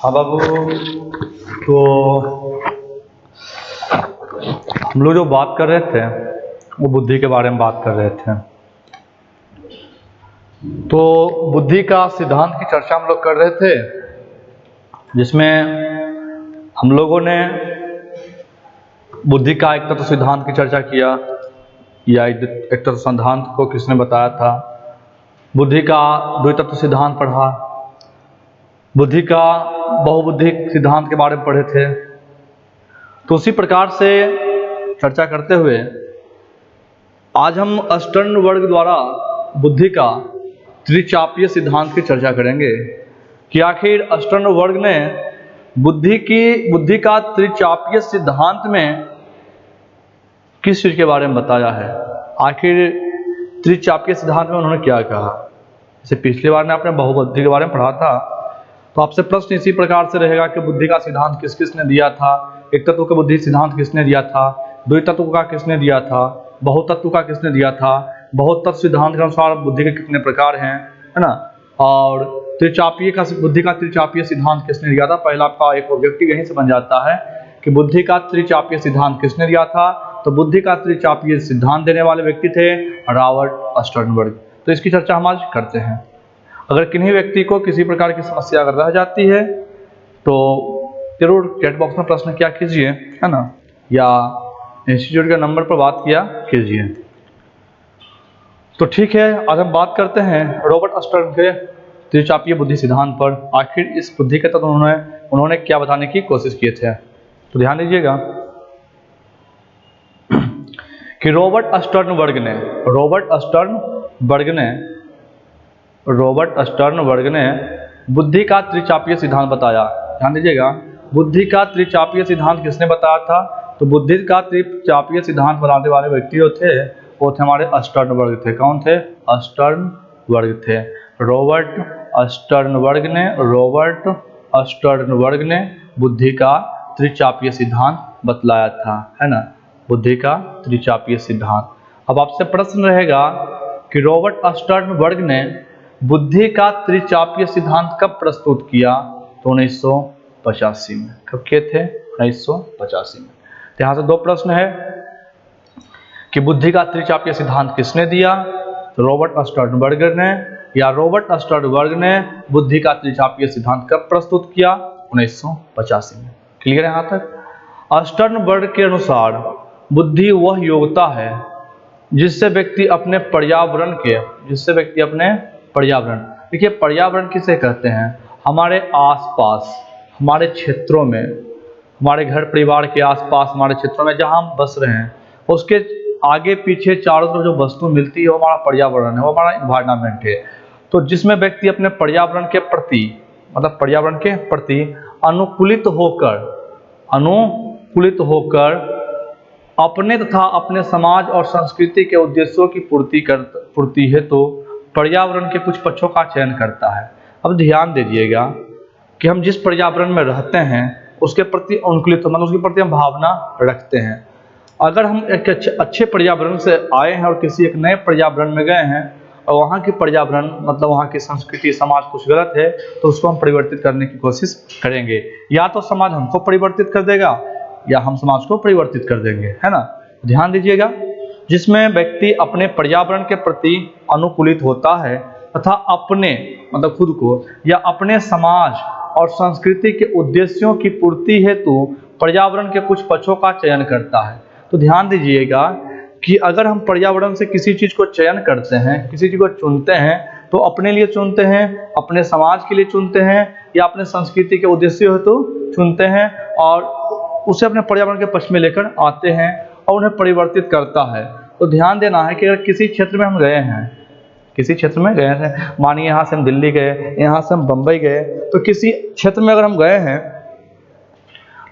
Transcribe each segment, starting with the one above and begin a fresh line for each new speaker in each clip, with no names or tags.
हाँ बाबू, तो हम लोग जो बात कर रहे थे वो बुद्धि के बारे में बात कर रहे थे। तो बुद्धि का सिद्धांत की चर्चा हम लोग कर रहे थे, जिसमें हम लोगों ने बुद्धि का एक तत्व सिद्धांत की चर्चा किया, या एक तत्व सिद्धांत को किसने बताया था। बुद्धि का द्वितत्व सिद्धांत पढ़ा, बुद्धि का बहुबुद्धि सिद्धांत के बारे में पढ़े थे। तो उसी प्रकार से चर्चा करते हुए आज हम अस्टर्न वर्ग द्वारा बुद्धि का त्रिचापीय सिद्धांत की चर्चा करेंगे कि आखिर अस्टर्न वर्ग ने बुद्धि का त्रिचापीय सिद्धांत में किस चीज़ के बारे में बताया है। आखिर त्रिचापीय सिद्धांत में उन्होंने क्या कहा। जैसे पिछली बार ने आपने बहुबुद्धि के बारे में पढ़ा था, तो आपसे प्रश्न इसी प्रकार से रहेगा कि बुद्धि का सिद्धांत किस किसने दिया था, एक तत्व का बुद्धि सिद्धांत किसने दिया था, द्वितत्व का किसने दिया था, बहुतत्व का किसने दिया था, बहुतत्व सिद्धांत के अनुसार बुद्धि के कितने प्रकार हैं, है ना। और त्रिचापीय का बुद्धि का त्रिचापीय सिद्धांत किसने दिया था। पहला आपका एक ऑब्जेक्टिव यहीं से बन जाता है कि बुद्धि का त्रिचापीय सिद्धांत किसने दिया था। तो बुद्धि का त्रिचापीय सिद्धांत देने वाले व्यक्ति थे रॉबर्ट स्टर्नबर्ग। तो इसकी चर्चा हम आज करते हैं। अगर किन्हीं व्यक्ति को किसी प्रकार की समस्या अगर रह जाती है तो जरूर चैट बॉक्स में प्रश्न किया कीजिए, है ना, या इंस्टीट्यूट के नंबर पर बात किया कीजिए। तो ठीक है, आज हम बात करते हैं रॉबर्ट स्टर्न के त्रिचापीय बुद्धि सिद्धांत पर। आखिर इस बुद्धि के तत्व उन्होंने क्या बताने की कोशिश किए थे। तो ध्यान दीजिएगा कि रॉबर्ट स्टर्नबर्ग ने बुद्धि का त्रिचापीय सिद्धांत बताया। ध्यान दीजिएगा, बुद्धि का त्रिचापीय सिद्धांत किसने बताया था। तो बुद्धि का त्रिचापीय सिद्धांत बनाने वाले व्यक्ति जो थे वो थे हमारे स्टर्नबर्ग थे। कौन थे? स्टर्नबर्ग थे। रॉबर्ट स्टर्नबर्ग ने बुद्धि का त्रिचापीय सिद्धांत बतलाया था, है ना, बुद्धि का त्रिचापीय सिद्धांत। अब आपसे प्रश्न रहेगा कि रॉबर्ट स्टर्नबर्ग ने बुद्धि का त्रिचापीय सिद्धांत कब प्रस्तुत किया। तो 1985 में। कब किए थे? 1985 में। तो यहाँ से दो प्रश्न है कि बुद्धि का त्रिचापीय सिद्धांत किसने दिया, तो रॉबर्ट स्टर्नबर्ग ने, या रॉबर्ट स्टर्नबर्ग ने बुद्धि का त्रिचापीय सिद्धांत कब प्रस्तुत किया? 1985 में। क्लियर है यहाँ तक? स्टर्नबर्ग के अनुसार बुद्धि वह योग्यता है जिससे व्यक्ति अपने पर्यावरण, देखिए पर्यावरण किसे कहते हैं? हमारे आसपास, हमारे क्षेत्रों में, हमारे घर परिवार के आसपास, हमारे क्षेत्रों में जहां हम बस रहे हैं उसके आगे पीछे चारों तरफ जो वस्तु मिलती है वो हमारा पर्यावरण है, वो हमारा इन्वायरमेंट है। तो जिसमें व्यक्ति अपने पर्यावरण के प्रति अनुकूलित होकर अपने तथा अपने समाज और संस्कृति के उद्देश्यों की पूर्ति हेतु तो पर्यावरण के कुछ पक्षों का चयन करता है। अब ध्यान दीजिएगा कि हम जिस पर्यावरण में रहते हैं उसके प्रति अनुकूलित, मतलब उसके प्रति हम भावना रखते हैं। अगर हम एक अच्छे पर्यावरण से आए हैं और किसी एक नए पर्यावरण में गए हैं और वहाँ की पर्यावरण, मतलब वहाँ की संस्कृति, समाज कुछ गलत है, तो उसको हम परिवर्तित करने की कोशिश करेंगे। या तो समाज हमको परिवर्तित कर देगा या हम समाज को परिवर्तित कर देंगे, है ना। ध्यान दीजिएगा, जिसमें व्यक्ति अपने पर्यावरण के प्रति अनुकूलित होता है तथा अपने, मतलब खुद को या अपने समाज और संस्कृति के उद्देश्यों की पूर्ति हेतु पर्यावरण के कुछ पक्षों का चयन करता है। तो ध्यान दीजिएगा कि अगर हम पर्यावरण से किसी चीज़ को चयन करते हैं, किसी चीज़ को चुनते हैं, तो अपने लिए चुनते हैं, अपने समाज के लिए चुनते हैं, या अपने संस्कृति के उद्देश्य हेतु चुनते हैं और उसे अपने पर्यावरण के पक्ष में लेकर आते हैं और उन्हें परिवर्तित करता है। तो ध्यान देना है कि अगर किसी क्षेत्र में हम गए हैं, मानिए यहाँ से हम दिल्ली गए, यहाँ से हम बम्बई गए, तो किसी क्षेत्र में अगर हम गए हैं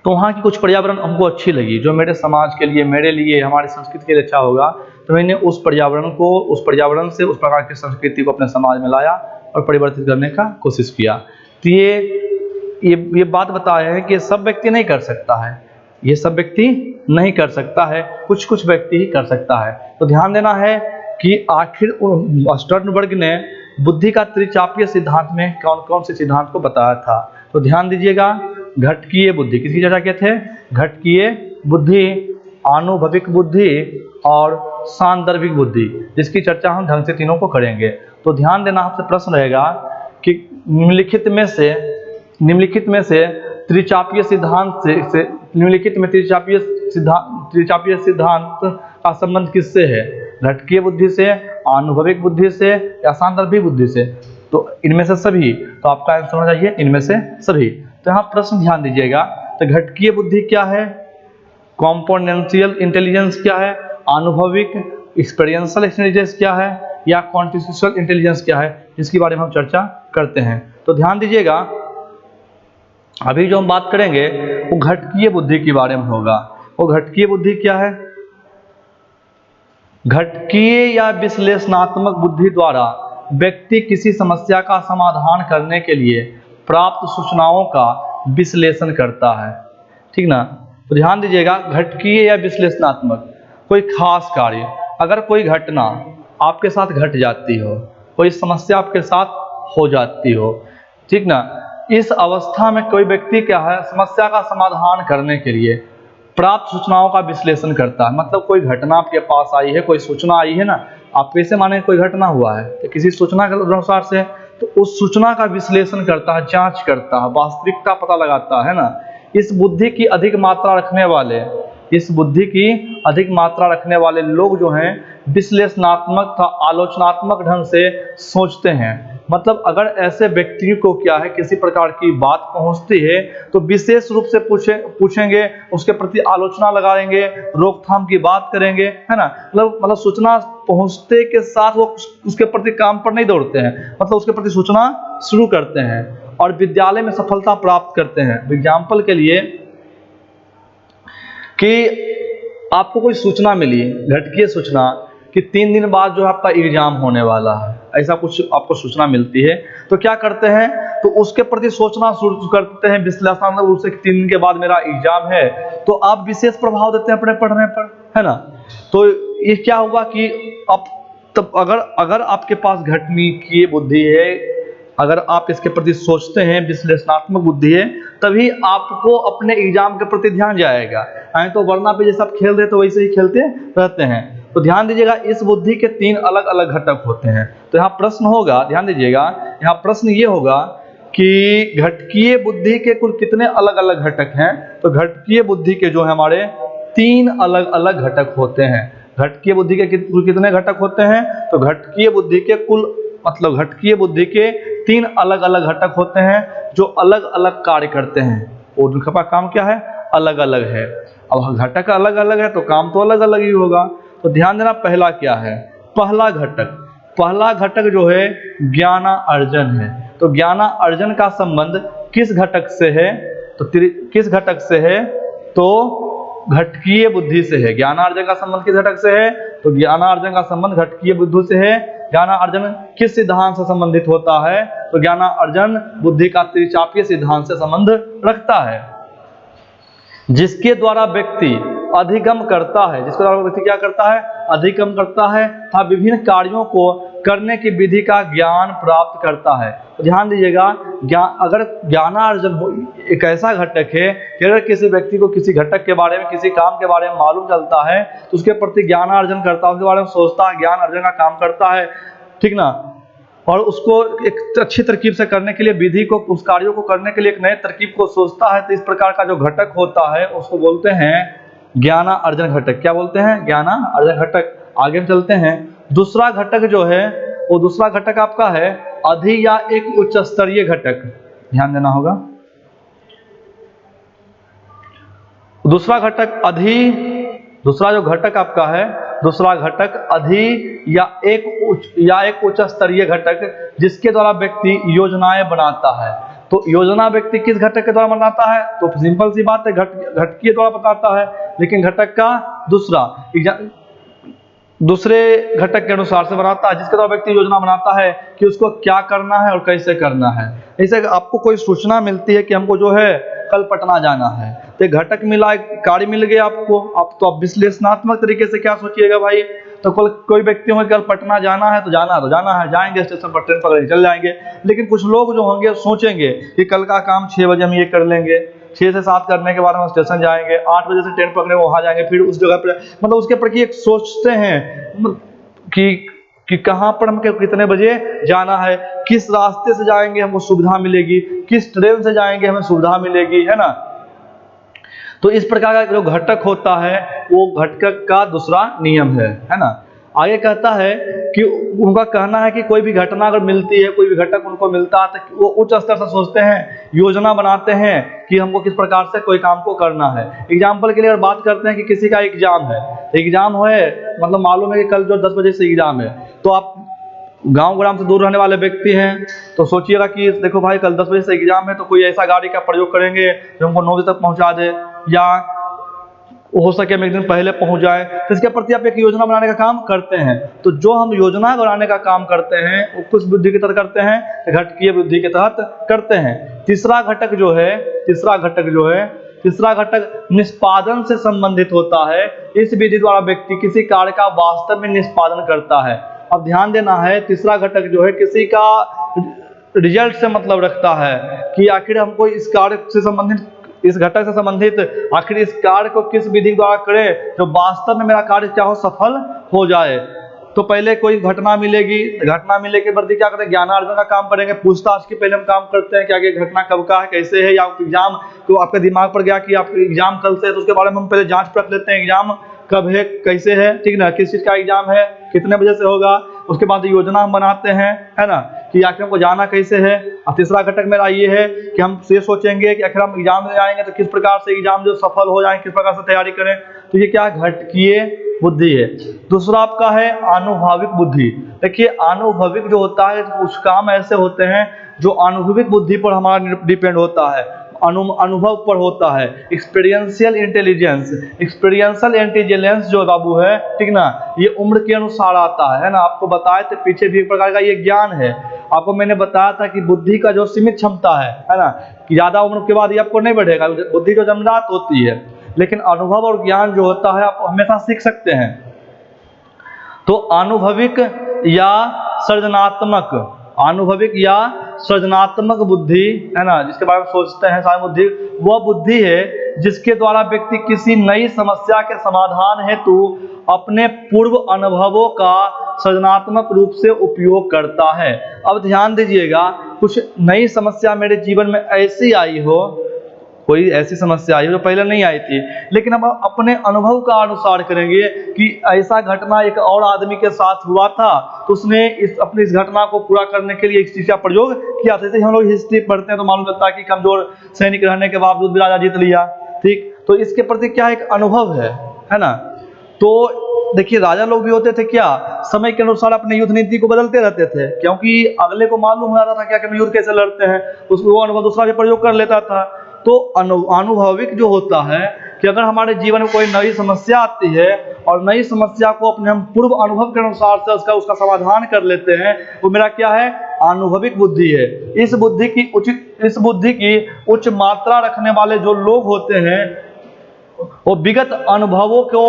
तो वहाँ की कुछ पर्यावरण हमको अच्छी लगी, जो मेरे समाज के लिए, मेरे लिए, हमारी संस्कृति के लिए अच्छा होगा, तो मैंने उस पर्यावरण से उस प्रकार की संस्कृति को अपने समाज में लाया और परिवर्तित करने का कोशिश किया। तो ये बात बताया है कि ये सब व्यक्ति नहीं कर सकता है, कुछ व्यक्ति ही कर सकता है। तो ध्यान देना है कि आखिर स्टर्नबर्ग ने बुद्धि का त्रिचापीय सिद्धांत में कौन कौन से सिद्धांत को बताया था। तो ध्यान दीजिएगा, घटकीय बुद्धि, किसकी चर्चा किए थे? घटकीय बुद्धि, आनुभविक बुद्धि और सांदर्भिक बुद्धि, जिसकी चर्चा हम ढंग से तीनों को करेंगे। तो ध्यान देना, आपसे प्रश्न रहेगा कि निम्नलिखित में से त्रिचापीय सिद्धांत से निम्नलिखित में त्रिचापीय सिद्धांत का संबंध किससे है? घटकीय बुद्धि से, आनुभविक बुद्धि से या सांदर्भिक बुद्धि से? तो इनमें से सभी। तो आपका आंसर होना चाहिए इनमें से सभी। तो यहाँ प्रश्न ध्यान दीजिएगा, तो घटकीय बुद्धि क्या है, कॉम्पोनेंशियल इंटेलिजेंस क्या है, अनुभविक एक्सपीरियंशियल इंटेलिजेंस क्या है, या कॉन्स्टिट्यूशनल इंटेलिजेंस क्या है, इसके बारे में हम चर्चा करते हैं। तो ध्यान दीजिएगा, अभी जो हम बात करेंगे वो घटकीय बुद्धि के बारे में होगा। वो घटकीय बुद्धि क्या है? घटकीय या विश्लेषणात्मक बुद्धि द्वारा व्यक्ति किसी समस्या का समाधान करने के लिए प्राप्त सूचनाओं का विश्लेषण करता है। ठीक ना? तो ध्यान दीजिएगा, घटकीय या विश्लेषणात्मक, कोई खास कार्य, अगर कोई घटना आपके साथ घट जाती हो, कोई समस्या आपके साथ हो जाती हो, ठीक ना, इस अवस्था में कोई व्यक्ति क्या है, समस्या का समाधान करने के लिए प्राप्त सूचनाओं का विश्लेषण करता है। मतलब कोई घटना आपके पास आई है, कोई सूचना आई है ना, आप कैसे माने कोई घटना हुआ है तो किसी सूचना के अनुसार से, तो उस सूचना का विश्लेषण करता है, जांच करता है, वास्तविकता पता लगाता है ना। इस बुद्धि की अधिक मात्रा रखने वाले लोग जो हैं विश्लेषणात्मक था आलोचनात्मक ढंग से सोचते हैं। मतलब अगर ऐसे व्यक्ति को क्या है, किसी प्रकार की बात पहुंचती है तो विशेष रूप से पूछेंगे, उसके प्रति आलोचना लगाएंगे, रोकथाम की बात करेंगे, है ना। मतलब सूचना पहुंचते के साथ वो उसके प्रति काम पर नहीं दौड़ते हैं, मतलब उसके प्रति सूचना शुरू करते हैं और विद्यालय में सफलता प्राप्त करते हैं। एग्जाम्पल के लिए कि आपको कोई सूचना मिली, घटकीय सूचना, कि 3 दिन बाद जो आपका एग्जाम होने वाला है, ऐसा कुछ आपको सूचना मिलती है, तो क्या करते हैं, तो उसके प्रति सोचना शुरू करते हैं विश्लेषणात्मक रूप से कि 3 दिन के बाद मेरा एग्जाम है, तो आप विशेष प्रभाव देते हैं अपने पढ़ने पर, है ना। तो ये क्या हुआ कि अब तब अगर आपके पास घटकीय बुद्धि है, अगर आप इसके प्रति सोचते हैं, विश्लेषणात्मक बुद्धि है, तभी आपको अपने एग्जाम के प्रति ध्यान जाएगा। तो वरना पे जैसे आप खेल रहे तो वैसे ही खेलते रहते हैं। तो ध्यान दीजिएगा, इस बुद्धि के 3 अलग अलग घटक होते हैं। तो यहाँ प्रश्न होगा, ध्यान दीजिएगा, यहाँ प्रश्न ये होगा कि घटकीय बुद्धि के कुल कितने अलग अलग घटक हैं। तो घटकीय बुद्धि के जो है हमारे 3 अलग अलग घटक होते हैं। घटकीय बुद्धि के कुल कितने घटक होते हैं? तो घटकीय बुद्धि के कुल घटकीय बुद्धि के 3 अलग अलग घटक होते हैं जो अलग अलग कार्य करते हैं, और उनका काम क्या है, अलग अलग है। अब घटक अलग अलग है तो काम तो अलग अलग ही होगा। तो ध्यान देना, पहला क्या है, पहला घटक जो है ज्ञानार्जन है। तो ज्ञानार्जन का संबंध किस घटक से है? तो किस घटक से है? तो घटकीय बुद्धि से है। ज्ञानार्जन का संबंध किस घटक से है? तो ज्ञानार्जन का संबंध घटकीय बुद्धि से है। ज्ञानार्जन किस सिद्धांत से संबंधित होता है? तो ज्ञानार्जन बुद्धि का त्रिचापीय सिद्धांत से संबंध रखता है, जिसके द्वारा व्यक्ति अधिगम करता है, जिसके द्वारा व्यक्ति क्या करता है, अधिगम करता है तथा विभिन्न कार्यों को करने की विधि का ज्ञान प्राप्त करता है। तो ध्यान दीजिएगा, अगर ज्ञानार्जन एक ऐसा घटक है कि अगर किसी व्यक्ति को किसी घटक के बारे में, किसी काम के बारे में मालूम चलता है तो उसके प्रति ज्ञानार्जन करता है, उसके बारे में सोचता है, ज्ञान अर्जन का काम करता है, ठीक ना। और उसको एक अच्छी तरकीब से करने के लिए, विधि को, उस कार्यों को करने के लिए एक नए तरकीब को सोचता है। तो इस प्रकार का जो घटक होता है उसको बोलते हैं ज्ञानार्जन घटक। क्या बोलते हैं? ज्ञानार्जन घटक। आगे हम चलते हैं। दूसरा घटक जो है, वो दूसरा घटक आपका है अधि या एक उच्च स्तरीय घटक। ध्यान देना होगा, दूसरा घटक अधि, दूसरा जो घटक आपका है, दूसरा घटक अधि या एक उच्च स्तरीय घटक, जिसके द्वारा व्यक्ति योजनाएं बनाता है। तो योजना व्यक्ति किस घटक के द्वारा बनाता है? तो सिंपल सी बात है, घटकीय द्वारा बताता है, लेकिन घटक का दूसरे घटक के अनुसार से बनाता है, जिसके द्वारा व्यक्ति योजना बनाता है कि उसको क्या करना है और कैसे करना है। जैसे आपको कोई सूचना मिलती है कि हमको जो है कल पटना जाना है, तो घटक मिला, कार्य मिल गया आपको, अब तो आप विश्लेषणात्मक तरीके से क्या सोचिएगा भाई, तो कोई व्यक्ति होंगे कल पटना जाना है तो जाना है, जाएंगे स्टेशन पर, ट्रेन पकड़ के चल जाएंगे। लेकिन कुछ लोग जो होंगे सोचेंगे कि कल का काम 6 बजे हम ये कर लेंगे, 6 से 7 करने के बाद हम स्टेशन जाएंगे, 8 बजे से ट्रेन पकड़े वहाँ जाएंगे, फिर उस जगह पर मतलब उसके प्रति एक सोचते हैं कि कहाँ पर हमको कितने बजे जाना है, किस रास्ते से जाएंगे हमको सुविधा मिलेगी, किस ट्रेन से जाएंगे हमें सुविधा मिलेगी, है ना। तो इस प्रकार का जो घटक होता है वो घटक का दूसरा नियम है ना। आगे कहता है कि उनका कहना है कि कोई भी घटना अगर मिलती है, कोई भी घटक उनको मिलता है तो वो उच्च स्तर से सोचते हैं, योजना बनाते हैं कि हमको किस प्रकार से कोई काम को करना है। एग्जाम्पल के लिए अगर बात करते हैं कि किसी का एग्जाम है, मतलब मालूम है कि कल जो 10 बजे से एग्जाम है, तो आप गांव ग्राम से दूर रहने वाले व्यक्ति हैं तो सोचिएगा कि देखो भाई कल 10 बजे से एग्जाम है, तो कोई ऐसा गाड़ी का प्रयोग करेंगे जो हमको 9 बजे तक पहुंचा दे, या हो सके हम एक दिन पहले पहुंच जाए। तो इसके प्रति आप एक योजना बनाने का काम करते हैं। तो जो हम योजना बनाने का काम करते हैं वो किस बुद्धि के तहत करते हैं, घटकीय बुद्धि के तहत करते हैं। तीसरा घटक निष्पादन से संबंधित होता है। इस विधि द्वारा व्यक्ति किसी कार्य का वास्तव में निष्पादन करता है। अब ध्यान देना है, तीसरा घटक जो है किसी का रिजल्ट से मतलब रखता है कि आखिर हमको इस कार्य से संबंधित, इस घटक से संबंधित आखिर इस कार्य को किस विधि द्वारा करें जो वास्तव में मेरा कार्य क्या हो, सफल हो जाए। तो पहले कोई घटना मिलेगी, घटना मिलने के बाद क्या करें, ज्ञानार्जन का काम करेंगे। पूछताछ के पहले हम काम करते हैं कि आगे घटना कब का है, कैसे है, या एग्जाम तो आपके दिमाग पर गया कि आपका एग्जाम कल से है, तो उसके बारे में हम पहले जांच रख लेते हैं, एग्जाम कब है, कैसे है, ठीक ना, किस चीज का एग्जाम है, कितने बजे से होगा। उसके बाद योजना हम बनाते हैं, है ना, कि आखिर हमको जाना कैसे है। और तीसरा घटक मेरा ये है कि हम ये सोचेंगे कि आखिर हम एग्जाम में आएंगे तो किस प्रकार से एग्जाम जो सफल हो जाए, किस प्रकार से तैयारी करें। तो ये क्या घटकीय बुद्धि है। दूसरा आपका है आनुभविक बुद्धि। देखिए आनुभविक जो होता है कुछ काम ऐसे होते हैं जो अनुभविक बुद्धि पर हमारा डिपेंड होता है, अनुभव पर होता है। एक्सपीरियंशियल इंटेलिजेंस जो बाबू है, ठीक ना, ये उम्र के अनुसार आता है ना। आपको बताए थे पीछे भी एक प्रकार का ये ज्ञान है। आपको मैंने बताया था कि बुद्धि का जो सीमित क्षमता है ना, कि ज्यादा उम्र के बाद ये आपको नहीं बढ़ेगा, बुद्धि जो जन्मजात होती है। लेकिन अनुभव और ज्ञान जो होता है आप हमेशा सीख सकते हैं। तो अनुभविक या सृजनात्मक बुद्धि, है ना, जिसके बारे में सोचते हैं सारी बुद्धि, वह बुद्धि है जिसके द्वारा व्यक्ति किसी नई समस्या के समाधान हेतु अपने पूर्व अनुभवों का सृजनात्मक रूप से उपयोग करता है। अब ध्यान दीजिएगा, कुछ नई समस्या मेरे जीवन में ऐसी आई हो, कोई ऐसी समस्या आई जो पहले नहीं आई थी, लेकिन हम अपने अनुभव का अनुसार करेंगे कि ऐसा घटना एक और आदमी के साथ हुआ था, तो उसने अपनी इस घटना को पूरा करने के लिए इस चीज का प्रयोग किया था। जैसे हम लोग हिस्ट्री पढ़ते हैं तो मालूम चलता है कि कमजोर सैनिक रहने के बावजूद भी राजा जीत लिया, ठीक। तो इसके प्रति क्या एक अनुभव है ना। तो देखिए राजा लोग भी होते थे क्या, समय के अनुसार अपने युद्ध नीति को बदलते रहते थे, क्योंकि अगले को मालूम हो जाता था कि हम युद्ध कैसे लड़ते हैं, उसको वो अनुभव दूसरा भी प्रयोग कर लेता था। तो अनुभविक जो होता है कि अगर हमारे जीवन में कोई नई समस्या आती है और नई समस्या को अपने हम पूर्व अनुभव के अनुसार से उसका समाधान कर लेते हैं, वो मेरा क्या है, अनुभविक बुद्धि है। इस बुद्धि की उच्च मात्रा रखने वाले जो लोग होते हैं वो विगत अनुभवों को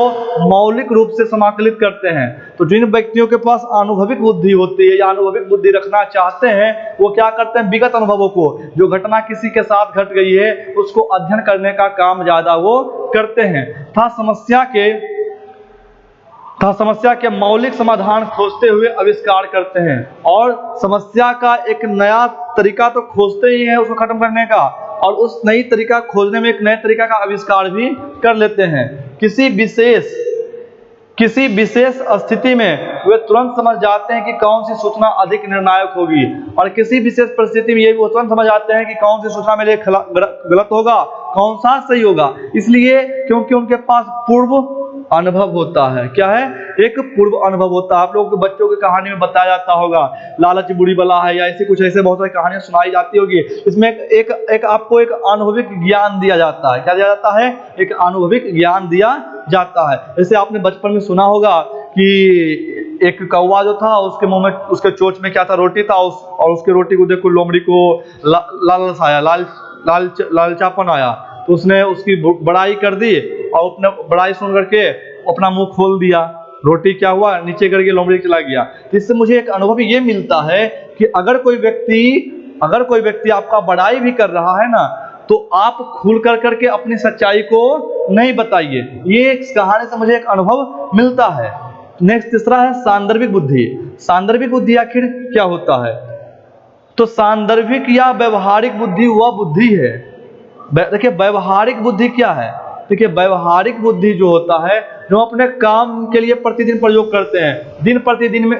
मौलिक रूप से समाकलित करते हैं। तो जिन व्यक्तियों के पास अनुभविक बुद्धि होती है या अनुभविक बुद्धि रखना चाहते हैं, वो क्या करते हैं, विगत अनुभवों को, जो घटना किसी के साथ घट गई है उसको अध्ययन करने का काम ज्यादा वो करते हैं, तथा समस्या के मौलिक समाधान खोजते हुए आविष्कार करते हैं। और समस्या का एक नया तरीका तो खोजते ही हैं उसको खत्म करने का, और उस नई तरीका खोजने में एक नए तरीका का आविष्कार भी कर लेते हैं। किसी विशेष स्थिति में वे तुरंत समझ जाते हैं कि कौन सी सूचना अधिक निर्णायक होगी, और किसी विशेष परिस्थिति में ये भी तुरंत समझ जाते हैं कि कौन सी सूचना मेरे लिए गलत होगा, कौन सा सही होगा। इसलिए क्योंकि उनके पास पूर्व अनुभव होता है। क्या है, एक पूर्व अनुभव होता है। आप लोगों के बच्चों की कहानी में बताया जाता होगा, लालच बुरी बला है, या ऐसी कुछ ऐसे बहुत सारी कहानियां सुनाई जाती होगी। इसमें एक आपको एक अनुभविक ज्ञान दिया जाता है। क्या दिया जाता है, एक अनुभविक ज्ञान दिया जाता है। जैसे आपने बचपन में सुना होगा कि एक कौवा जो था उसके मुंह में, उसके चोंच में क्या था, रोटी था, और उसके रोटी को देखो लोमड़ी को लालचापन आया, तो उसने उसकी बड़ाई कर दी और अपने बड़ाई सुन करके अपना मुंह खोल दिया। रोटी क्या हुआ, नीचे गिर के लोमड़ी चला गया। इससे मुझे एक अनुभव ये मिलता है कि अगर कोई व्यक्ति आपका बड़ाई भी कर रहा है ना, तो आप खुल करके अपनी सच्चाई को नहीं बताइए। ये इस कहानी से मुझे एक अनुभव मिलता है। नेक्स्ट तीसरा है सांदर्भिक बुद्धि। सांदर्भिक बुद्धि आखिर क्या होता है? तो सांदर्भिक या व्यवहारिक बुद्धि वह बुद्धि है, देखिए व्यवहारिक बुद्धि क्या है? देखिए व्यवहारिक बुद्धि जो होता है, जो अपने काम के लिए प्रतिदिन प्रयोग करते हैं, दिन प्रतिदिन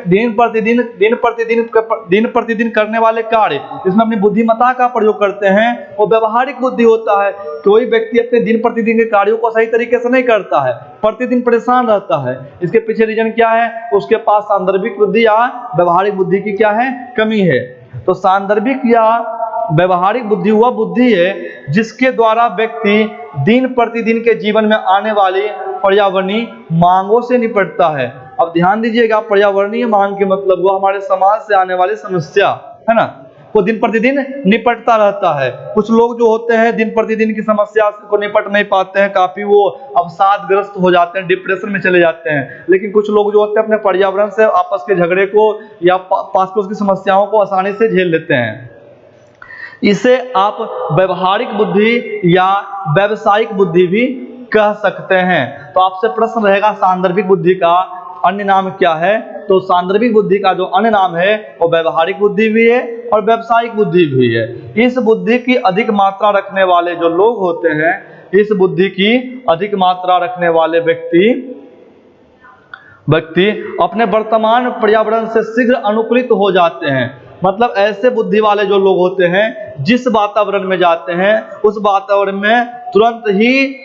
करने वाले कार्य, इसमें अपनी बुद्धिमत्ता का प्रयोग करते हैं, वो व्यवहारिक बुद्धि होता है। कोई व्यक्ति अपने दिन प्रतिदिन के कार्यों को सही तरीके से नहीं करता है, प्रतिदिन परेशान रहता है, इसके पीछे रीजन क्या है? उसके पास सांदर्भिक बुद्धि या व्यवहारिक बुद्धि की क्या है? कमी है। तो सांदर्भिक या व्यवहारिक बुद्धि वह बुद्धि है जिसके द्वारा व्यक्ति दिन प्रतिदिन के जीवन में आने वाली पर्यावरणीय मांगों से निपटता है। अब ध्यान दीजिएगा, पर्यावरणीय मांग के मतलब वो हमारे समाज से आने वाली समस्या है ना, वो दिन प्रतिदिन निपटता रहता है। कुछ लोग जो होते हैं दिन प्रतिदिन की समस्या को निपट नहीं पाते हैं, काफी वो अवसादग्रस्त हो जाते हैं, डिप्रेशन में चले जाते हैं। लेकिन कुछ लोग जो होते हैं अपने पर्यावरण से आपस के झगड़े को या पास पड़ोस की समस्याओं को आसानी से झेल लेते हैं। इसे आप व्यवहारिक बुद्धि या व्यावसायिक बुद्धि भी कह सकते हैं। तो आपसे प्रश्न रहेगा सांदर्भिक बुद्धि का अन्य नाम क्या है? तो सांदर्भिक बुद्धि का जो अन्य नाम है वो व्यवहारिक बुद्धि भी है और व्यावसायिक बुद्धि भी है। इस बुद्धि की अधिक मात्रा रखने वाले जो लोग होते हैं, इस बुद्धि की अधिक मात्रा रखने वाले व्यक्ति अपने वर्तमान पर्यावरण से शीघ्र अनुकूलित हो जाते हैं। मतलब ऐसे बुद्धि वाले जो लोग होते हैं, जिस वातावरण में जाते हैं उस वातावरण में तुरंत ही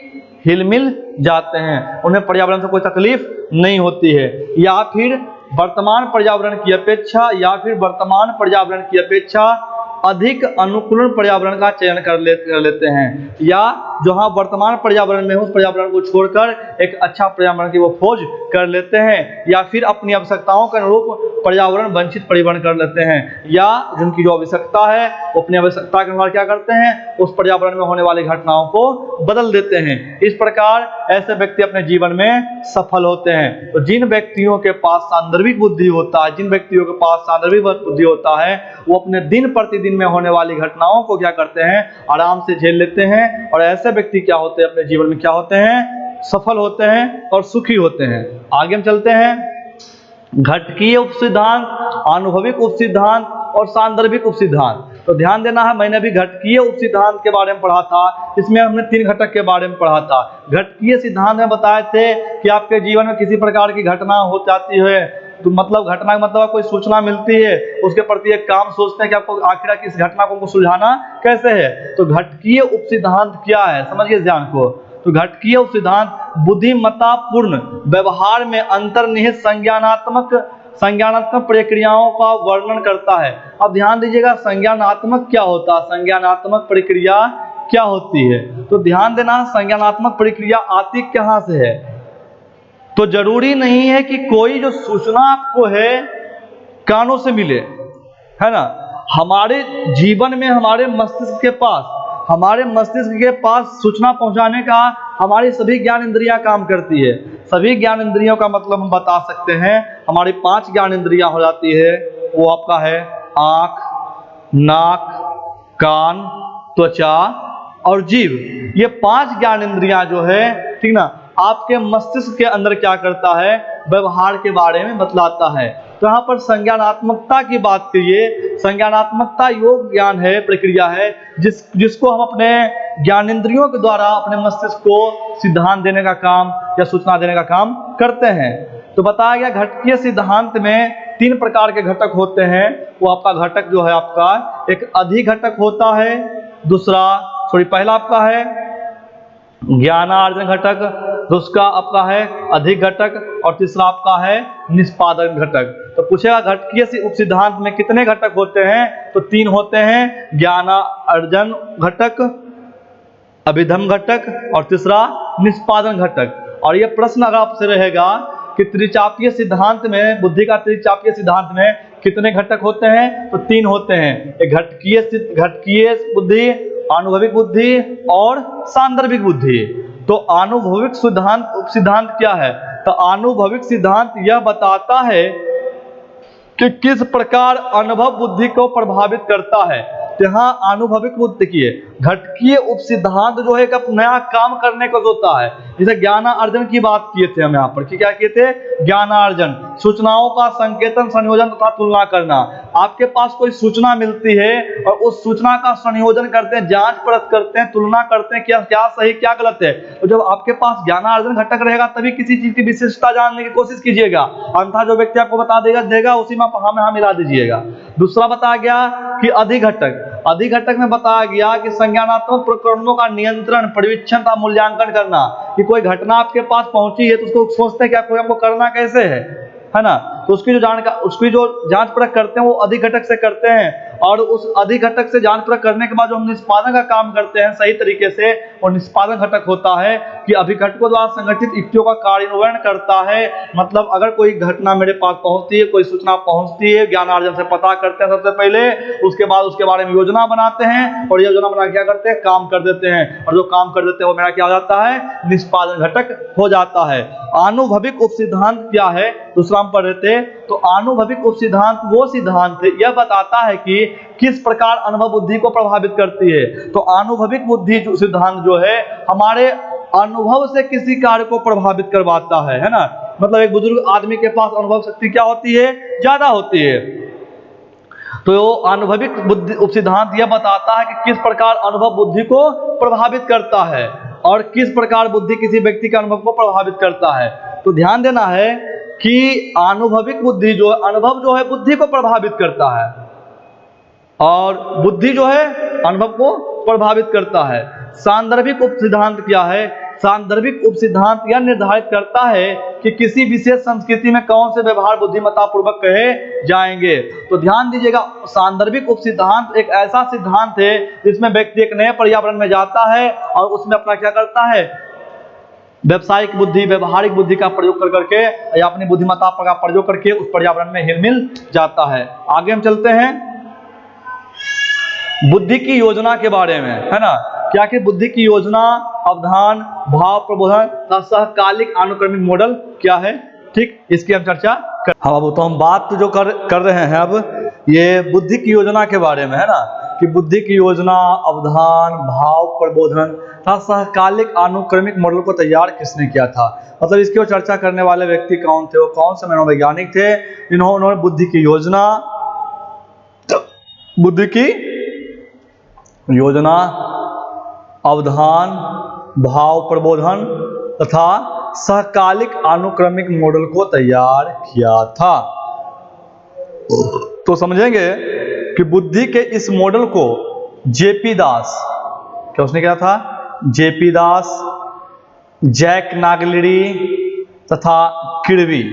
हिलमिल जाते हैं, उन्हें पर्यावरण से कोई तकलीफ नहीं होती है, या फिर वर्तमान पर्यावरण की अपेक्षा अधिक अनुकूल पर्यावरण का चयन कर लेते हैं, या जो हाँ वर्तमान पर्यावरण में उस पर्यावरण को छोड़कर एक अच्छा पर्यावरण की वो खोज कर लेते हैं, या फिर अपनी आवश्यकताओं के अनुरूप पर्यावरण वंचित परिवहन कर लेते हैं, या जिनकी जो आवश्यकता है वो अपनी आवश्यकता के अनुसार क्या करते हैं, उस पर्यावरण में होने वाली घटनाओं को बदल देते हैं। इस प्रकार ऐसे व्यक्ति अपने जीवन में सफल होते हैं। तो जिन व्यक्तियों के पास सांदर्भिक बुद्धि होता है, वो अपने दिन प्रतिदिन में होने वाली घटनाओं को क्या करते हैं, आराम से झेल लेते हैं, और ऐसे व्यक्ति क्या होते हैं, अपने जीवन में क्या होते हैं, सफल होते हैं और सुखी होते हैं। आगे हम चलते हैं। घटकीय उपसिद्धांत, अनुभविक उपसिद्धांत और सांदर्भिक उपसिद्धांत। तो ध्यान देना है, मैंने अभी घटकीय उपसिद्धांत के बारे में पढ़ा था, इसमें हमने 3 घटक के बारे में पढ़ा था। घटकीय सिद्धांत में बताए थे कि आपके जीवन में किसी प्रकार की घटना हो जाती है, तो मतलब घटना का मतलब कोई सूचना मिलती है, उसके प्रति एक काम सोचते हैं कि आपको आखिर इस घटना को सुलझाना कैसे है। तो घटकीय उपसिद्धांत क्या है, समझिए ध्यान को। तो घटकीय उपसिद्धांत बुद्धिमत्तापूर्ण व्यवहार में अंतर्निहित संज्ञानात्मक प्रक्रियाओं का वर्णन करता है। अब ध्यान दीजिएगा, संज्ञानात्मक क्या होता है, संज्ञानात्मक प्रक्रिया क्या होती है? तो ध्यान देना, संज्ञानात्मक प्रक्रिया आती कहां से है? तो जरूरी नहीं है कि कोई जो सूचना आपको है कानों से मिले, है ना। हमारे जीवन में हमारे मस्तिष्क के पास सूचना पहुंचाने का हमारी सभी ज्ञान इंद्रियां काम करती है। सभी ज्ञान इंद्रियों का मतलब हम बता सकते हैं, हमारी 5 ज्ञान इंद्रियां हो जाती है। वो आपका है आंख, नाक, कान, त्वचा और जीभ। ये 5 ज्ञान इंद्रियां जो है, ठीक ना, आपके मस्तिष्क के अंदर क्या करता है, व्यवहार के बारे में बतलाता है। तो यहाँ पर संज्ञानात्मकता की बात करिए। संज्ञानात्मकता योग ज्ञान है, प्रक्रिया है, जिसको हम अपने ज्ञानेंद्रियों के द्वारा अपने मस्तिष्क को सिद्धांत देने का काम या सूचना देने का काम करते हैं। तो बताया गया घटकीय सिद्धांत में 3 प्रकार के घटक होते हैं। वो आपका घटक जो है, आपका एक अधिघटक होता है, पहला आपका है ज्ञानार्जन घटक, दूसरा आपका है अधिक घटक, और तीसरा आपका है निष्पादन घटक। तो पूछेगा घटकीय उपसिद्धांत में कितने घटक होते हैं? तो 3 होते हैं, ज्ञानार्जन घटक, अभिधम घटक और तीसरा निष्पादन घटक। और ये प्रश्न अगर आपसे रहेगा कि त्रिचापीय सिद्धांत में, बुद्धि का त्रिचापीय सिद्धांत में कितने घटक होते हैं? तो 3 होते हैं, एक घटकीय बुद्धि, अनुभविक बुद्धि और सांदर्भिक बुद्धि। तो अनुभविक उपसिद्धांत क्या है? तो आनुभविक सिद्धांत यह बताता है कि किस प्रकार अनुभव बुद्धि को प्रभावित करता है। यहाँ अनुभविक बुद्धि देखिए, घटकीय उपसिद्धांत जो है एक नया काम करने को होता है। जैसे ज्ञानार्जन की बात किए थे हम यहाँ पर, कि क्या किए थे, ज्ञानार्जन, सूचनाओं का संकेतन, संयोजन तथा तुलना करना। आपके पास कोई सूचना मिलती है और उस सूचना का संयोजन करते हैं, जांच परख करते हैं, तुलना करते हैं क्या क्या सही क्या गलत है। तो जब आपके पास ज्ञानार्जन घटक रहेगा तभी किसी चीज की विशिष्टता जानने की कोशिश कीजिएगा, अन्यथा जो व्यक्ति आपको बता देगा उसी में हाँ मिला दीजिएगा। दूसरा बताया गया कि अधिघटक, अधिघटक में बताया गया कि संज्ञानात्मक प्रकरणों का नियंत्रण, परिवीक्षण तथा मूल्यांकन करना। कि कोई घटना आपके पास पहुंची है तो उसको सोचते हैं क्या कोई हमको करना कैसे है ना, तो उसकी जो जांच परख करते हैं वो अधिघटक से करते हैं। और उस अधिघटक से जांच परख करने के बाद जो हम निष्पादन का काम करते हैं सही तरीके से, और निष्पादन घटक होता है कि अभिघटकों द्वारा संगठित युक्तियों का कार्यान्वयन करता है। मतलब अगर कोई घटना मेरे पास पहुंचती है, कोई सूचना पहुंचती है, ज्ञानार्जन से पता करते हैं सबसे पहले, उसके बाद उसके बारे में योजना बनाते हैं, और योजना बना क्या करते हैं, काम कर देते हैं। और जो काम कर देते हैं वो मेरा क्या हो जाता है, निष्पादन घटक हो जाता है। आनुभविक उपसिद्धांत क्या है, दूसरा हम पढ़ रहे थे। तो आनुभविक उपसिद्धांत वो सिद्धांत है, यह बताता है कि किस प्रकार अनुभव बुद्धि को प्रभावित करती है। तो आनुभविक बुद्धि सिद्धांत जो है हमारे अनुभव से किसी कार्य को प्रभावित करवाता है ना। मतलब एक बुजुर्ग आदमी के पास अनुभव शक्ति क्या होती है, ज्यादा होती है। तो आनुभविक बुद्धि उपसिद्धांत यह बताता है कि किस प्रकार अनुभव बुद्धि को प्रभावित करता है और किस प्रकार बुद्धि किसी व्यक्ति के अनुभव को प्रभावित करता है। तो ध्यान देना है कि आनुभविक बुद्धि जो अनुभव जो है बुद्धि को प्रभावित करता है, और बुद्धि जो है अनुभव को प्रभावित करता है। सांदर्भिक उपसिद्धांत क्या है, सांदर्भिक उपसिद्धांत यह निर्धारित करता है कि किसी विशेष संस्कृति में कौन से व्यवहार बुद्धिमत्ता पूर्वक कहे जाएंगे। तो ध्यान दीजिएगा, सांदर्भिक उपसिद्धांत एक ऐसा सिद्धांत है जिसमें व्यक्ति एक नए पर्यावरण में जाता है और उसमें अपना क्या करता है, व्यवसायिक बुद्धि, व्यवहारिक बुद्धि का प्रयोग कर करके या अपनी बुद्धिमत्ता का प्रयोग करके उस पर्यावरण में हिलमिल जाता है। आगे हम चलते हैं बुद्धि की योजना के बारे में, है ना। क्या कि बुद्धि की योजना, अवधान, भाव प्रबोधन का सहकालिक अनुक्रमिक मॉडल क्या है, ठीक, इसकी हम चर्चा कर। हाँ बाबू, तो हम बात जो कर रहे हैं अब ये बुद्धि की योजना के बारे में, है ना, कि बुद्धि की योजना, अवधान, भाव प्रबोधन तथा सहकालिक अनुक्रमिक मॉडल को तैयार किसने किया था। मतलब इसकी ओर चर्चा करने वाले व्यक्ति कौन थे, वो कौन से मनोवैज्ञानिक थे जिन्होंने बुद्धि की योजना, बुद्धि की योजना, अवधान, भाव प्रबोधन तथा सहकालिक अनुक्रमिक मॉडल को तैयार किया था। तो समझेंगे कि बुद्धि के इस मॉडल को जेपी दास, क्या उसने किया था, जेपी दास, जैक नागलिरी तथा किर्बी।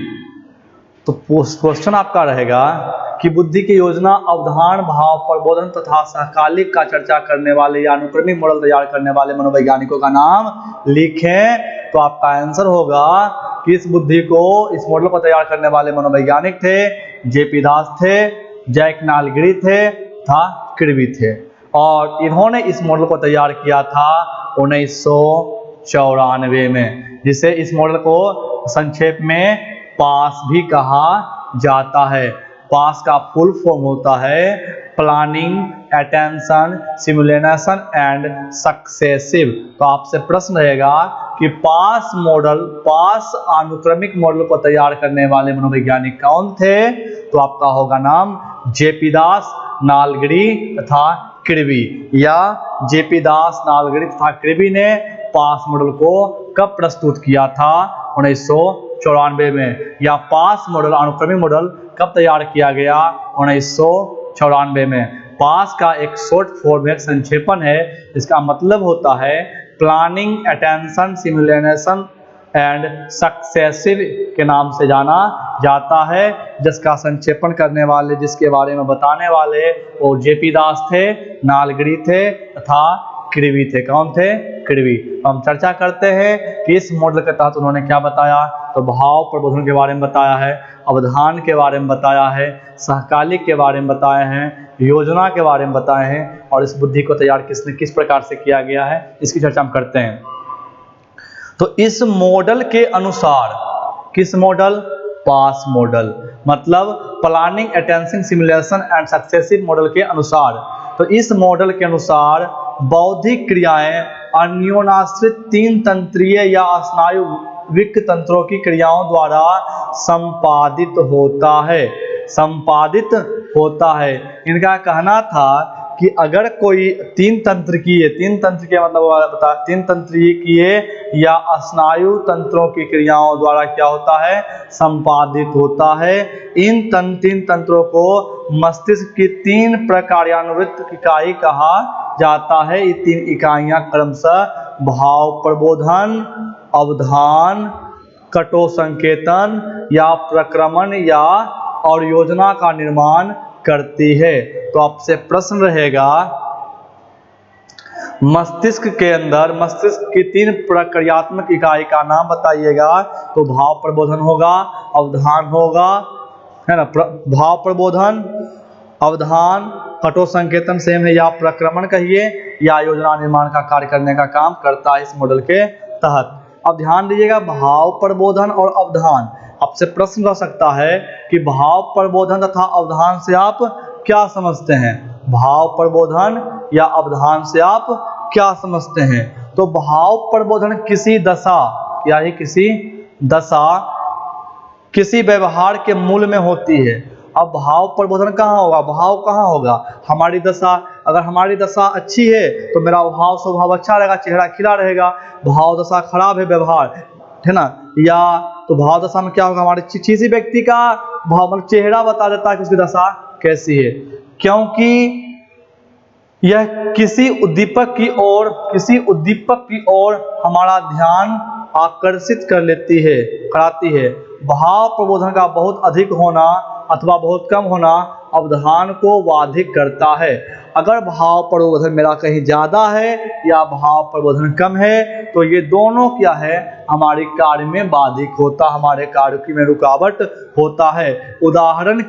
तो क्वेश्चन आपका रहेगा कि बुद्धि की योजना, अवधान, भाव प्रबोधन तथा सहकालिक का चर्चा करने वाले या अनुक्रमिक मॉडल तैयार करने वाले मनोवैज्ञानिकों का नाम लिखें। तो आपका आंसर होगा कि इस बुद्धि को, इस मॉडल को तैयार करने वाले मनोवैज्ञानिक थे जेपी दास थे, जैक नागलिरी थे तथा किर्बी थे। और इन्होंने इस मॉडल को तैयार किया था 1994 में, जिसे इस मॉडल को संक्षेप में पास भी कहा जाता है। पास का फुल फॉर्म होता है planning, attention, simulation and successive. तो आपसे प्रश्न रहेगा कि पास मॉडल, पास अनुक्रमिक मॉडल को तैयार करने वाले मनोवैज्ञानिक कौन थे। तो आपका होगा नाम जेपी दास, नागलिरी तथा किर्बी, या जेपी दास, नागलिरी तथा किर्बी ने पास मॉडल को कब प्रस्तुत किया था, 1994 में। या पास मॉडल, अनुक्रमिक मॉडल कब तैयार किया गया, 1994 में। पास का एक शॉर्ट फॉर्म है, संक्षेपण है, इसका मतलब होता है planning, attention, simulation and successive के नाम से जाना जाता है, जिसका संक्षेपण करने वाले, जिसके बारे में बताने वाले वो जेपी दास थे, नागलिरी थे तथा किर्बी थे। कौन थे, किर्बी। हम चर्चा करते हैं कि इस मॉडल के तहत उन्होंने क्या बताया। तो भाव प्रबोधन के बारे में बताया है, अवधान के बारे में बताया है, सहकालिक के बारे में बताए हैं, योजना के बारे में बताए हैं, और इस बुद्धि को तैयार किस प्रकार से किया गया है इसकी चर्चा हम करते हैं। तो इस मॉडल के अनुसार किस मॉडल? पास मॉडल, मतलब planning, attention, simulation and successive model के अनुसार। तो इस मॉडल के अनुसार बौद्धिक क्रियाएं अन्योनाश्रित तीन तंत्रीय या स्नायुविक तंत्रों की क्रियाओं द्वारा संपादित होता है। इनका कहना था कि अगर कोई तीन तंत्रिकीय मतलब बता, तीन तंत्रिकीय या स्नायु तंत्रों की क्रियाओं द्वारा क्या होता है? संपादित होता है। इन तीन तंत्रों को मस्तिष्क की तीन प्रकार्यान्वित इकाई कहा जाता है। ये तीन इकाइयां क्रमशः भाव प्रबोधन, अवधान, कटो संकेतन या प्रक्रमण या और योजना का निर्माण करती है। तो आपसे प्रश्न रहेगा, मस्तिष्क के अंदर मस्तिष्क की तीन प्रक्रियात्मक इकाई का नाम बताइएगा। तो भाव प्रबोधन होगा, अवधान होगा, है ना, भाव प्रबोधन, अवधान, कटो संकेतन सेम है, या प्रक्रमण कहिए, या योजना निर्माण का कार्य करने का काम करता है इस मॉडल के तहत। अब ध्यान दीजिएगा, भाव प्रबोधन और अवधान, आपसे प्रश्न रह सकता है कि भाव प्रबोधन तथा अवधान से आप क्या समझते हैं? भाव प्रबोधन या अवधान से आप क्या समझते हैं? तो भाव प्रबोधन किसी दशा किसी व्यवहार के मूल में होती है। अब भाव प्रबोधन कहाँ होगा? भाव कहाँ होगा? हमारी दशा, अगर हमारी दशा अच्छी है तो मेरा भाव स्वभाव अच्छा रहेगा, चेहरा खिला रहेगा। भाव दशा खराब है, व्यवहार, है ना, या तो भाव दशा में क्या होगा? हमारे किसी व्यक्ति का भाव मतलब चेहरा बता देता है कि उसकी दशा कैसी है, क्योंकि यह किसी उद्दीपक की ओर हमारा ध्यान आकर्षित कराती है। भाव प्रबोधन का बहुत अधिक होना अथवा बहुत कम होना अवधान को बाधित करता है। अगर भाव प्रबोधन मेरा कहीं ज्यादा है या भाव प्रबोधन कम है तो ये दोनों क्या है? हमारे कार्य में बाधित होता, हमारे कार्य में रुकावट होता है। उदाहरण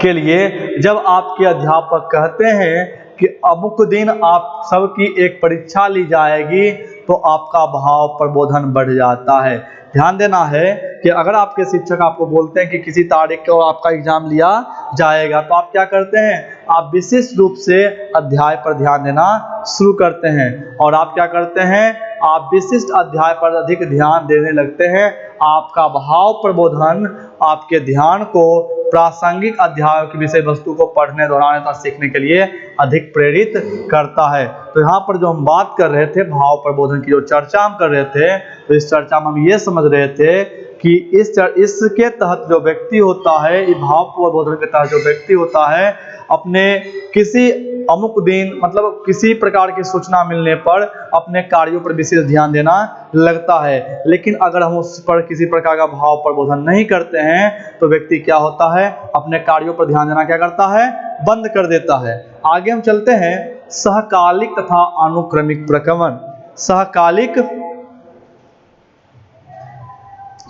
के लिए जब आपके अध्यापक कहते हैं कि अमुक दिन आप सबकी एक परीक्षा ली जाएगी तो आपका भाव प्रबोधन बढ़ जाता है। ध्यान देना है कि अगर आपके शिक्षक आपको बोलते हैं कि किसी तारीख को आपका एग्जाम लिया जाएगा तो आप क्या करते हैं? आप विशेष रूप से अध्याय पर ध्यान देना शुरू करते हैं और आप क्या करते हैं? आप विशिष्ट अध्याय पर अधिक ध्यान देने लगते हैं। आपका भाव प्रबोधन आपके ध्यान को प्रासंगिक अध्यायों की विषय वस्तु को पढ़ने, दोहराने तथा सीखने के लिए अधिक प्रेरित करता है। तो यहाँ पर जो हम बात कर रहे थे भाव प्रबोधन की, जो चर्चा हम कर रहे थे, तो इस चर्चा में हम ये समझ रहे थे कि इसके तहत जो व्यक्ति होता है, इस भाव प्रबोधन के तहत जो व्यक्ति होता है, अपने किसी अमुक दिन मतलब किसी प्रकार की सूचना मिलने पर अपने कार्यों पर विशेष ध्यान देना लगता है। लेकिन अगर हम उस पर किसी प्रकार का भाव प्रबोधन नहीं करते हैं तो व्यक्ति क्या होता है? अपने कार्यों पर ध्यान देना क्या करता है? बंद कर देता है। आगे हम चलते हैं, सहकालिक तथा अनुक्रमिक प्रक्रमण। सहकालिक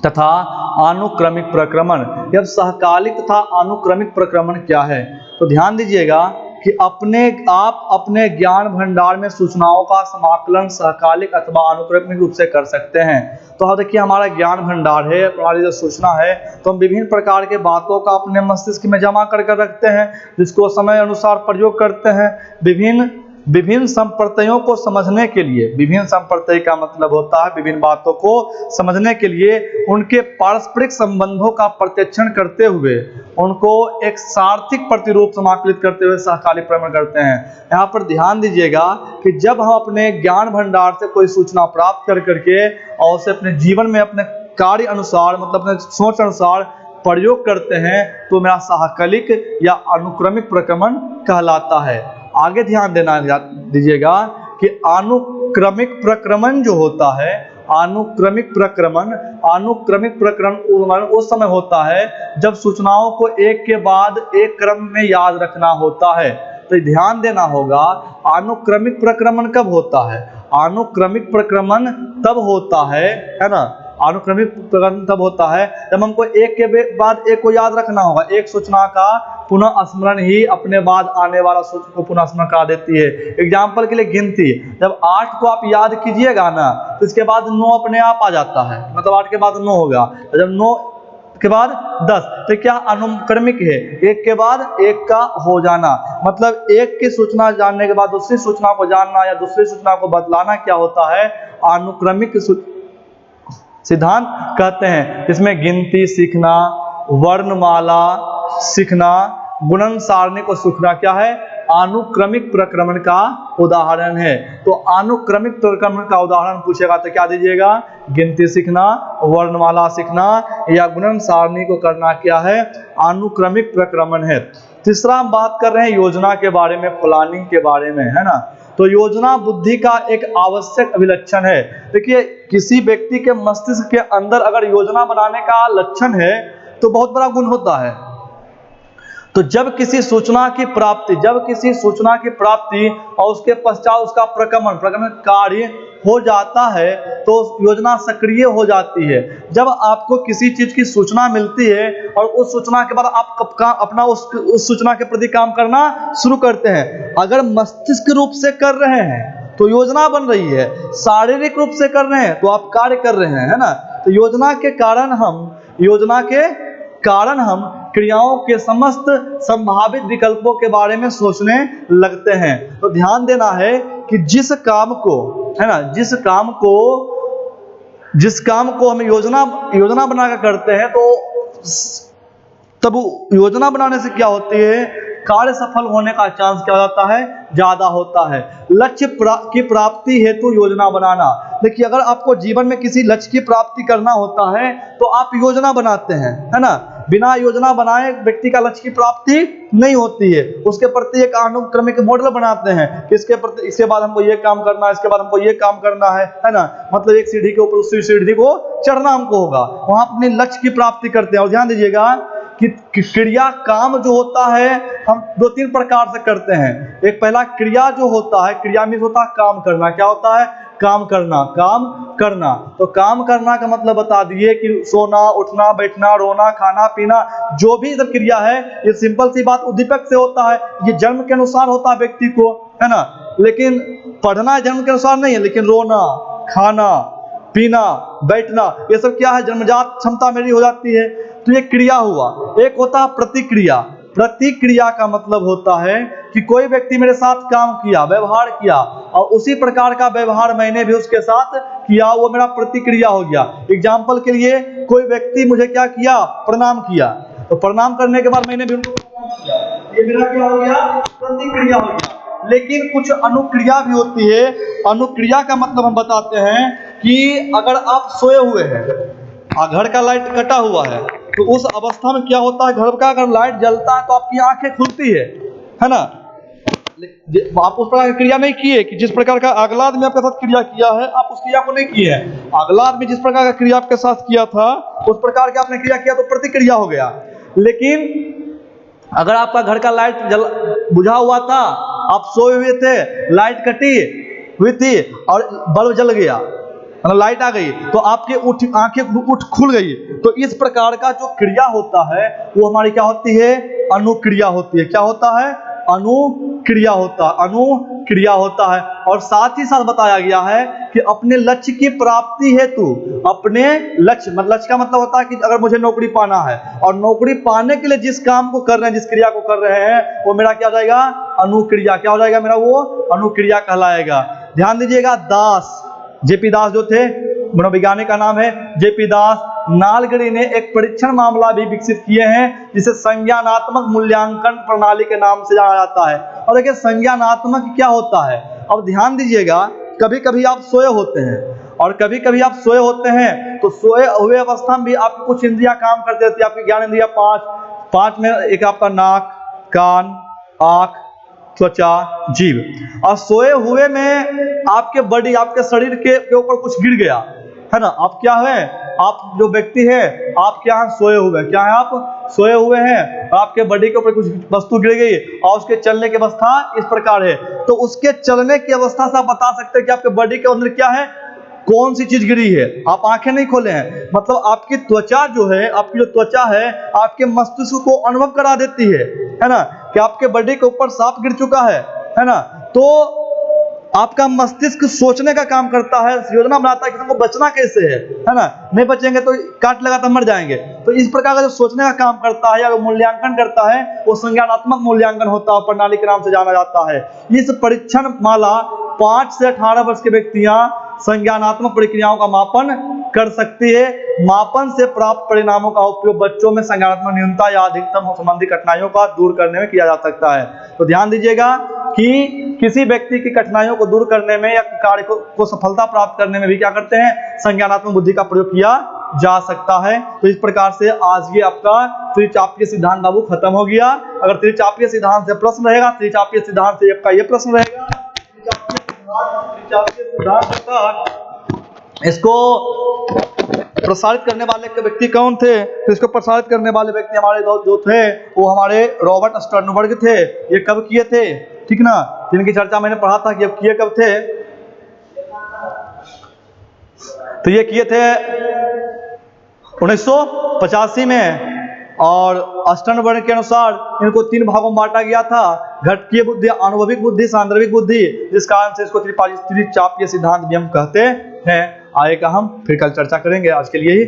तथा अनुक्रमिक प्रक्रमण। जब सहकालिक तथा अनुक्रमिक प्रक्रमण क्या है? तो ध्यान दीजिएगा कि आप अपने ज्ञान भंडार में सूचनाओं का समाकलन सहकालिक अथवा अनुक्रमिक रूप से कर सकते हैं। तो हाँ देखिए, हमारा ज्ञान भंडार है, हमारी जो सूचना है, तो हम विभिन्न प्रकार के बातों का अपने मस्तिष्क में जमा कर रखते हैं, जिसको समय अनुसार प्रयोग करते हैं। विभिन्न संप्रदायों को समझने के लिए, विभिन्न संप्रदाय का मतलब होता है विभिन्न बातों को समझने के लिए उनके पारस्परिक संबंधों का प्रत्यक्षण करते हुए उनको एक सार्थिक प्रतिरूप समाकलित करते हुए सहकालिक प्रक्रमण करते हैं। यहाँ पर ध्यान दीजिएगा कि जब हम अपने ज्ञान भंडार से कोई सूचना प्राप्त करके और उसे अपने जीवन में अपने कार्य अनुसार मतलब अपने सोच अनुसार प्रयोग करते हैं तो मेरा सहकालिक या अनुक्रमिक प्रक्रमण कहलाता है। आगे ध्यान देना दीजिएगा कि अनुक्रमिक प्रक्रमण जो होता है, अनुक्रमिक प्रक्रमण उस समय होता है जब सूचनाओं को एक के बाद एक क्रम में याद रखना होता है। तो ध्यान देना होगा, अनुक्रमिक प्रक्रमण कब होता है? अनुक्रमिक प्रक्रमण तब होता है ना, अनुक्रमिक प्रकरण तब होता है जब हमको एक के बाद एक को याद रखना होगा। एक सूचना का पुनः स्मरण ही अपने बाद आने वाला सूचना को पुनः स्मरण करा देती है। एग्जाम्पल के लिए गिनती, जब 8 को आप याद कीजिएगा ना तो इसके बाद 9 अपने आप आ जाता है, मतलब 8 के बाद 9 होगा। जब 9 के बाद 10 तो क्या अनुक्रमिक है, एक के बाद एक का हो जाना, मतलब एक की सूचना जानने के बाद दूसरी सूचना को जानना या दूसरी सूचना को बदलाना क्या होता है, अनुक्रमिक सिद्धांत कहते हैं। इसमें गिनती सीखना, वर्णमाला सीखना, गुणन सारणी को सीखना क्या है, अनुक्रमिक प्रक्रमण का उदाहरण है। तो अनुक्रमिक प्रक्रमण का उदाहरण पूछेगा तो क्या दीजिएगा, गिनती सीखना, वर्णमाला सीखना या गुणन सारणी को करना क्या है, अनुक्रमिक प्रक्रमण है। तीसरा हम बात कर रहे हैं योजना के बारे में, प्लानिंग के बारे में, है ना। तो योजना बुद्धि का एक आवश्यक अभिलक्षण है। देखिए किसी व्यक्ति के मस्तिष्क के अंदर अगर योजना बनाने का लक्षण है तो बहुत बड़ा गुण होता है। तो जब किसी सूचना की प्राप्ति और उसके पश्चात उसका प्रक्रमण कार्य हो जाता है तो योजना सक्रिय हो जाती है। जब आपको किसी चीज की सूचना मिलती है और उस सूचना के बाद आप अपना उस सूचना के प्रति काम करना शुरू करते हैं। अगर मस्तिष्क रूप से कर रहे हैं तो योजना बन रही है, शारीरिक रूप से कर रहे हैं तो आप कार्य कर रहे हैं, है ना। तो योजना के कारण हम क्रियाओं के समस्त संभावित विकल्पों के बारे में सोचने लगते हैं। तो ध्यान देना है कि जिस काम को हम योजना बनाकर करते हैं तो तब योजना बनाने से क्या होती है, कार्य सफल होने का चांस क्या हो जाता है, ज्यादा होता है। लक्ष्य की प्राप्ति हेतु योजना बनाना, देखिए अगर आपको जीवन में किसी लक्ष्य की प्राप्ति करना होता है तो आप योजना बनाते हैं, है ना। बिना योजना बनाए व्यक्ति का लक्ष्य की प्राप्ति नहीं होती है। उसके प्रति एक अनुक्रमिक मॉडल बनाते हैं कि इसके प्रति इसके बाद हमको ये काम करना है, इसके बाद हमको ये काम करना है ना। मतलब एक सीढ़ी के ऊपर दूसरी सीढ़ी को चढ़ना हमको होगा, वहां अपने लक्ष्य की प्राप्ति करते हैं। और ध्यान दीजिएगा कि क्रिया काम जो होता है हम 2-3 प्रकार से करते हैं। एक पहला क्रिया जो होता है, क्रिया में होता है काम करना। क्या होता है, काम करना। तो काम करना का मतलब बता दिए कि सोना, उठना, बैठना, रोना, खाना, पीना, जो भी सब क्रिया है ये सिंपल सी बात उद्दीपक से होता है। ये जन्म के अनुसार होता है व्यक्ति को, है ना। लेकिन पढ़ना जन्म के अनुसार नहीं है, लेकिन रोना, खाना, पीना, बैठना ये सब क्या है, जन्मजात क्षमता मेरी हो जाती है। तो ये क्रिया हुआ। एक होता है प्रतिक्रिया का मतलब होता है कि कोई व्यक्ति मेरे साथ काम किया, व्यवहार किया और उसी प्रकार का व्यवहार मैंने भी उसके साथ किया, वो मेरा प्रतिक्रिया हो गया। एग्जाम्पल के लिए कोई व्यक्ति मुझे क्या किया, प्रणाम किया, तो प्रणाम करने के बाद मैंने भी उनको किया, ये मेरा क्या हो गया, प्रतिक्रिया हो गया। लेकिन कुछ अनुक्रिया भी होती है। अनुक्रिया का मतलब हम बताते हैं कि अगर आप सोए हुए हैं और घर का लाइट कटा हुआ है तो उस अवस्था में क्या होता है, घर का अगर लाइट जलता है तो आपकी आंखें खुलती है ना। आप उस प्रकार की क्रिया नहीं किए कि जिस प्रकार का अगला आदमी आपके साथ क्रिया किया है आप उस क्रिया को नहीं किए हैं। अगला आदमी जिस प्रकार का क्रिया आपके साथ किया था उस प्रकार की आपने क्रिया किया तो प्रतिक्रिया हो गया। लेकिन अगर आपका घर का लाइट बुझा हुआ था, आप सोए हुए थे, लाइट कटी हुई थी और बल्ब जल गया, लाइट आ गई तो आपके आंखें खुल गई, तो इस प्रकार का जो क्रिया होता है वो हमारी क्या होती है, अनुक्रिया होती है। क्या होता है, अनुक्रिया होता है। और साथ ही साथ बताया गया है कि अपने लक्ष्य की प्राप्ति हेतु, अपने लक्ष्य का मतलब होता है कि अगर मुझे नौकरी पाना है और नौकरी पाने के लिए जिस काम को कर रहे हैं, जिस क्रिया को कर रहे हैं, वो मेरा क्या हो जाएगा, अनुक्रिया। क्या हो जाएगा मेरा, वो अनुक्रिया कहलाएगा। ध्यान दीजिएगा, जेपी दास जो थे, मनोवैज्ञानिक का नाम है जेपी दास, नालगढ़ी ने एक परीक्षण मामला भी विकसित किए हैं जिसे संज्ञानात्मक मूल्यांकन प्रणाली के नाम से जाना जाता है। और देखिए संज्ञानात्मक क्या होता है, अब ध्यान दीजिएगा, कभी कभी आप सोए होते हैं तो सोए हुए अवस्था में भी आपकी कुछ इंद्रियां काम करती रहती है। आपकी ज्ञान इंद्रिया पांच में एक आपका नाक, कान, आंख, त्वचा, जीभ। और सोए हुए में आपके बॉडी, आपके शरीर के ऊपर कुछ गिर गया, है ना। आप क्या है, आप जो व्यक्ति है आप क्या है, सोए हुए, क्या है, आप सोए हुए हैं, आपके बॉडी के ऊपर कुछ वस्तु गिर गई और उसके चलने की अवस्था इस प्रकार है। तो उसके चलने की अवस्था से आप बता सकते हैं कि आपके बॉडी के अंदर क्या है, कौन सी चीज गिरी है, आप आंखें नहीं खोले हैं, मतलब आपकी त्वचा जो है, आपकी जो त्वचा है आपके मस्तिष्क को अनुभव करा देती है ना, कि आपके बॉडी के ऊपर सांप गिर चुका है ना। तो आपका मस्तिष्क सोचने का काम करता है, योजना बनाता है कि हमको बचना कैसे है ना, नहीं बचेंगे तो काट लगा तो मर जाएंगे। तो इस प्रकार का जो सोचने का काम करता है या मूल्यांकन करता है वो संज्ञानात्मक मूल्यांकन होता है, प्रणाली के नाम से जाना जाता है। इस परीक्षण माला 5 से 18 वर्ष के व्यक्तियां संज्ञानात्मक प्रक्रियाओं का मापन कर सकती है। मापन से प्राप्त परिणामों का उपयोग बच्चों में संज्ञानात्मक न्यूनता या अधिकतम संबंधी कठिनाइयों का दूर करने में किया जा सकता है। तो ध्यान दीजिएगा कि किसी व्यक्ति की कठिनाइयों को दूर करने में या कार्य को सफलता प्राप्त करने में भी क्या करते हैं, संज्ञानात्मक बुद्धि का प्रयोग किया जा सकता है। तो इस प्रकार से आज ये आपका त्रिचापीय सिद्धांत बाबू खत्म हो गया। अगर त्रिचापीय सिद्धांत से प्रश्न रहेगा, त्रिचापीय सिद्धांत से आपका ये प्रश्न रहेगा, त्रिचापीय सिद्धांत का इसको प्रसारित करने वाले व्यक्ति कौन थे, तो इसको प्रसारित करने वाले व्यक्ति हमारे जो थे वो हमारे रॉबर्ट स्टर्नबर्ग थे। ये कब किए थे, ठीक ना, जिनकी चर्चा मैंने पढ़ा था कि अब किए कब थे, तो ये किए थे 1985 में। और स्टर्नबर्ग के अनुसार इनको 3 भागों में बांटा गया था, घटकीय बुद्धि, आनुभविक बुद्धि, सांदर्भिक बुद्धि, जिस कारण से इसको त्रिचापीय सिद्धांत भी हम कहते हैं। आगे का हम फिर कल चर्चा करेंगे, आज के लिए ही।